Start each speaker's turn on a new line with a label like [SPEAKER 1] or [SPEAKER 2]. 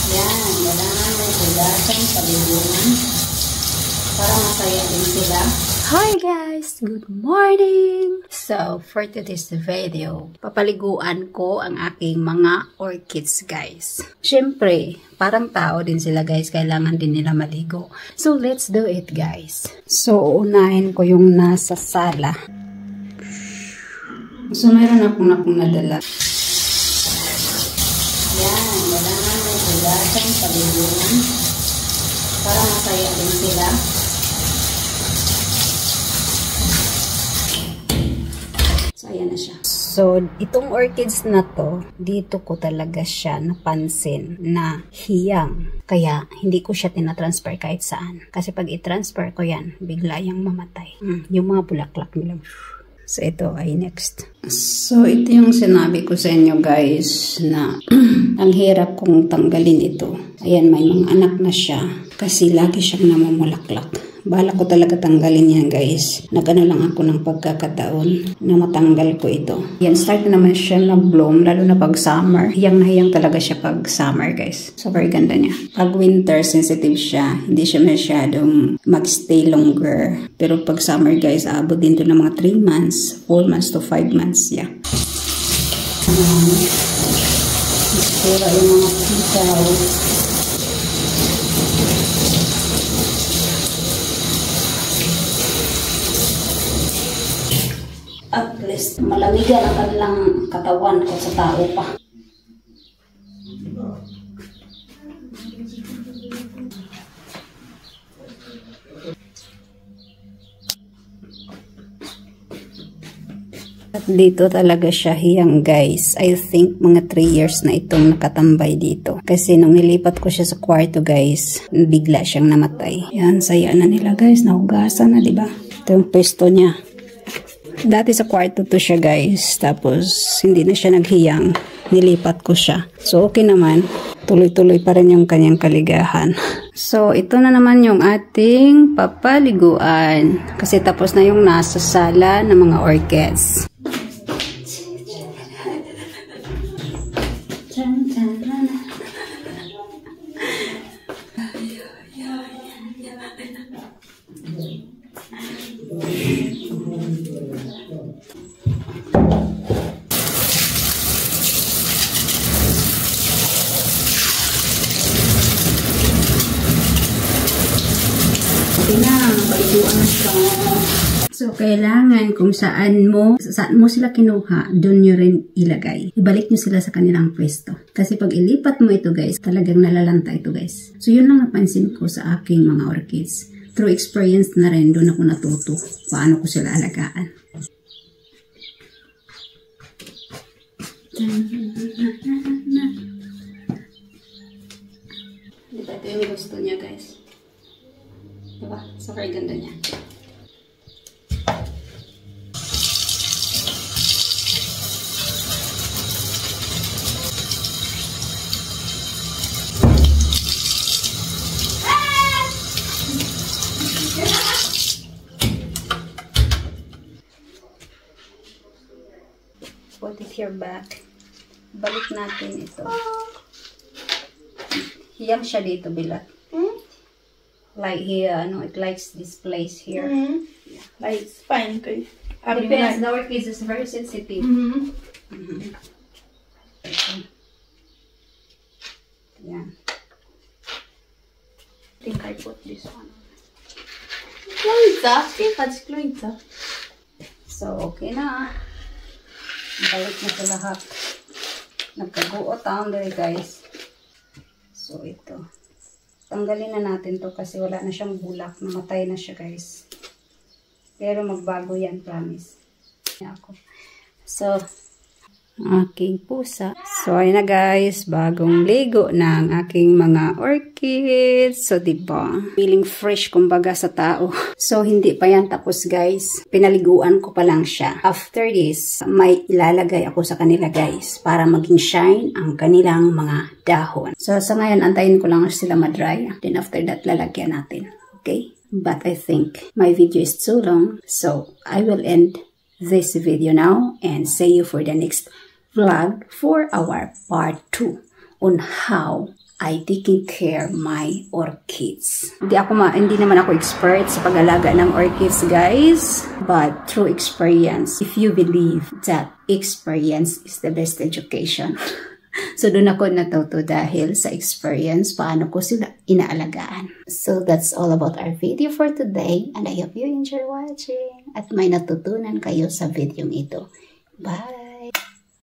[SPEAKER 1] Yan, kailangan mo hugasan sa bibunan para masaya din sila. Hi guys! Good morning! So, for today's video, papaliguan ko ang aking mga orchids guys. Siyempre, parang tao din sila guys, kailangan din nila maligo. So, let's do it guys. So, unahin ko yung nasa sala. So, meron akong nadala. Yan, kailangan mo hugasan sa bibunan para masaya din sila. So, ayan na siya. So, itong orchids na to, dito ko talaga siya napansin na hiyang. Kaya, hindi ko siya tinatransfer kahit saan. Kasi pag i-transfer ko yan, bigla yung mamatay. Yung mga bulaklak nila. So, ito ay next. So, ito yung sinabi ko sa inyo guys na ang hirap kong tanggalin ito. Ayan, may mga anak na siya kasi lagi siyang namumulaklak. Bala ko talaga tanggalin yan guys. Nagano lang ako ng pagkakataon na matanggal ko ito. Yan, start na naman siya na bloom, lalo na pag summer. Hiyang na hiyang talaga siya pag summer guys. Super ganda niya. Pag winter, sensitive siya. Hindi siya masyadong magstay longer. Pero pag summer guys, abot din to ng mga 3 months, 4 months to 5 months. Yeah. Sira yung mga pitaw. At least malamigan ang kanilang katawan ko sa tao pa. At dito talaga siya hiyang guys. I think mga 3 years na itong nakatambay dito. Kasi nung nilipat ko siya sa kwarto guys, bigla siyang namatay. Yan, saya na nila guys. Nahugasan na, diba? Ito yung pwesto niya. Dati sa kwarto to siya guys, tapos hindi na siya naghiyang, nilipat ko siya. So okay naman, tuloy-tuloy pa rin yung kanyang kaligahan. So ito na naman yung ating papaliguan, kasi tapos na yung nasa sala ng mga orchids. So, kailangan kung saan mo sila kinuha, doon nyo rin ilagay. Ibalik nyo sila sa kanilang pwesto. Kasi pag ilipat mo ito guys, talagang nalalanta ito guys. So, yun lang napansin ko sa aking mga orchids. Through experience na rin, doon ako natuto paano ko sila alagaan. Diba ito yung gusto niya guys? Diba? Super ganda niya. Put it here back. Balik natin ito. Hiyang siya dito, bilat. Like here, no, it likes this place here. Yeah.
[SPEAKER 2] Like, it's fine.
[SPEAKER 1] Depends. The orchid is very sensitive. Yeah. I think I put this one. So, okay na. Balik na sa lahat. Nagkaguot ang dali guys. So, ito. Tanggalin na natin to kasi wala na siyang bulak. Namatay na siya guys. Pero magbago yan, promise. Ako. So, aking pusa. So, ayun na guys, bagong ligo ng aking mga orchids. So, diba? Feeling fresh kumbaga sa tao. So, hindi pa yan tapos guys. Pinaliguan ko pa lang siya. After this, may ilalagay ako sa kanila guys para maging shine ang kanilang mga dahon. So, sa ngayon, antayin ko lang sila madry. Then after that, lalagyan natin. Okay? But I think my video is too long. So, I will end this video now and see you for the next vlog for our part 2 on how I taking care my orchids. Hindi naman ako expert sa pag-alaga ng orchids, guys. But through experience, if you believe that experience is the best education. So doon ako natuto dahil sa experience paano ko sila inaalagaan. So that's all about our video for today. And I hope you enjoy watching. At may natutunan kayo sa video ito. Bye!